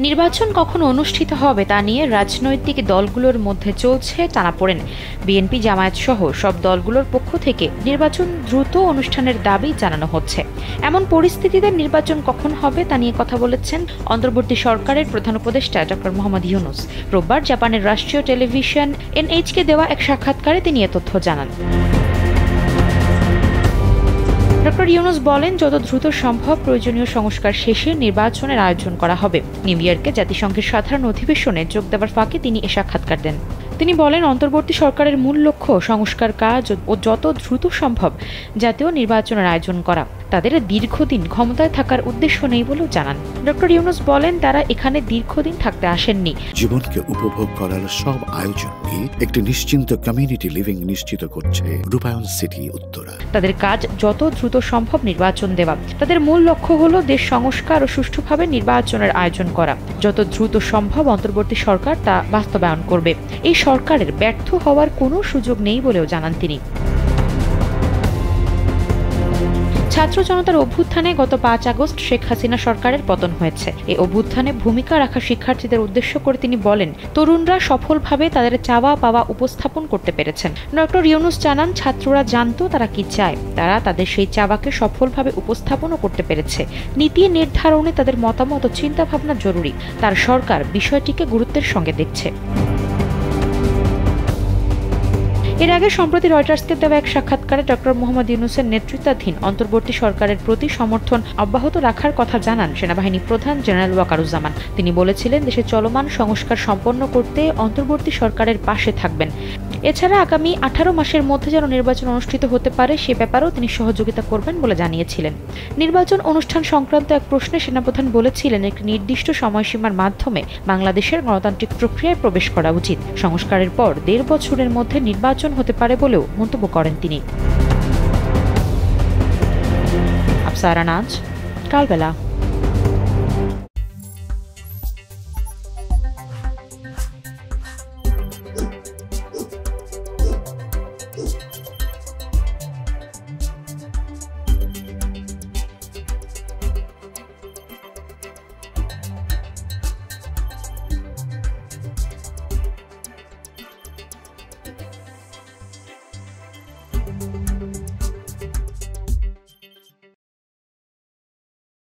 নির্বাচন কখন অনুষ্ঠিত হবে তা নিয়ে রাজনৈতিক দলগুলোর মধ্যে চলছে টানাপোড়েন। বিএনপি, জামায়াত সহ সব দলগুলোর পক্ষ থেকে নির্বাচন দ্রুত অনুষ্ঠানের দাবি জানানো হচ্ছে। এমন পরিস্থিতিতে নির্বাচন কখন হবে তা নিয়ে কথা বলেছেন অন্তর্বর্তী সরকারের প্রধান উপদেষ্টা ডক্টর মোহাম্মদ ইউনূস। রোববার জাপানের রাষ্ট্রীয় টেলিভিশন এনএইচকে দেওয়া এক সাক্ষাৎকারে তিনি এ তথ্য জানান। ডক্টর ইউনূস বলেন, যত দ্রুত সম্ভব প্রয়োজনীয় সংস্কার শেষে নির্বাচনের আয়োজন করা হবে। নিউ ইয়র্কে জাতিসংঘের সাধারণ অধিবেশনে যোগ দেওয়ার ফাঁকে তিনি এ সাক্ষাৎকার দেন। তিনি বলেন, অন্তর্বর্তী সরকারের মূল লক্ষ্য সংস্কার কাজ ও যত দ্রুত সম্ভব জাতীয় নির্বাচনের আয়োজন করা। তাদের দীর্ঘদিন ক্ষমতায় থাকার উদ্দেশ্য নেই বলেও জানান। ডক্টর ইউনূস বলেন, তারা এখানে দীর্ঘদিন থাকতে আসেননি। জীবনকে উপভোগ করার সব আয়োজনকে একটি নিশ্চিন্ত কমিউনিটি লিভিং নিশ্চিত করছে রূপায়ণ সিটি উত্তরা। তাদের কাজ যত দ্রুত সম্ভব নির্বাচন দেওয়া। তাদের মূল লক্ষ্য হলো দেশ সংস্কার ও সুষ্ঠুভাবে নির্বাচনের আয়োজন করা। যত দ্রুত সম্ভব অন্তর্বর্তী সরকার তা বাস্তবায়ন করবে। এই সরকারের ব্যর্থ হওয়ার কোনো সুযোগ নেই বলেও জানান তিনি। ছাত্র জনতার অভ্যুত্থানে গত ৫ আগস্ট শেখ হাসিনা সরকারের পতন হয়েছে। এই অভ্যুত্থানে ভূমিকা রাখা শিক্ষার্থীদের উদ্দেশ্য করে তিনি বলেন, তরুণরা সফলভাবে তাদের চাওয়া পাওয়া উপস্থাপন করতে পেরেছেন। ডক্টর ইউনূস জানান, ছাত্ররা জানতো তারা কি চায়, তারা তাদের সেই চাওয়াকে সফলভাবে উপস্থাপনও করতে পেরেছে। নীতি নির্ধারণে তাদের মতামত ও চিন্তাভাবনা জরুরি। তার সরকার বিষয়টিকে গুরুত্বের সঙ্গে দেখছে। এর আগে সম্প্রতি রয়টার্সকে দেওয়া এক সাক্ষাৎকারে ডক্টর মোহাম্মদ ইউনূসের নেতৃত্বাধীন অন্তর্বর্তী সরকারের প্রতি সমর্থন অব্যাহত রাখার কথা জানান সেনাবাহিনী প্রধান জেনারেল ওয়াকারুজ্জামান। তিনি বলেছিলেন, দেশে চলমান সংস্কার সম্পন্ন করতে অন্তর্বর্তী সরকারের পাশে থাকবেন। এছাড়া আগামী 18 মাসের মধ্যে যেন নির্বাচন অনুষ্ঠিত হতে পারে সে ব্যাপারেও তিনি সহযোগিতা করবেন বলে জানিয়েছিলেন। নির্বাচন অনুষ্ঠান সংক্রান্ত এক প্রশ্নে সেনাপ্রধান বলেছিলেন, একটি নির্দিষ্ট সময়সীমার মাধ্যমে বাংলাদেশের গণতান্ত্রিক প্রক্রিয়ায় প্রবেশ করা উচিত। সংস্কারের পর 1.5 বছরের মধ্যে নির্বাচন হতে পারে বলেও মন্তব্য করেন তিনি। আফসারা নাজ, কালবেলা।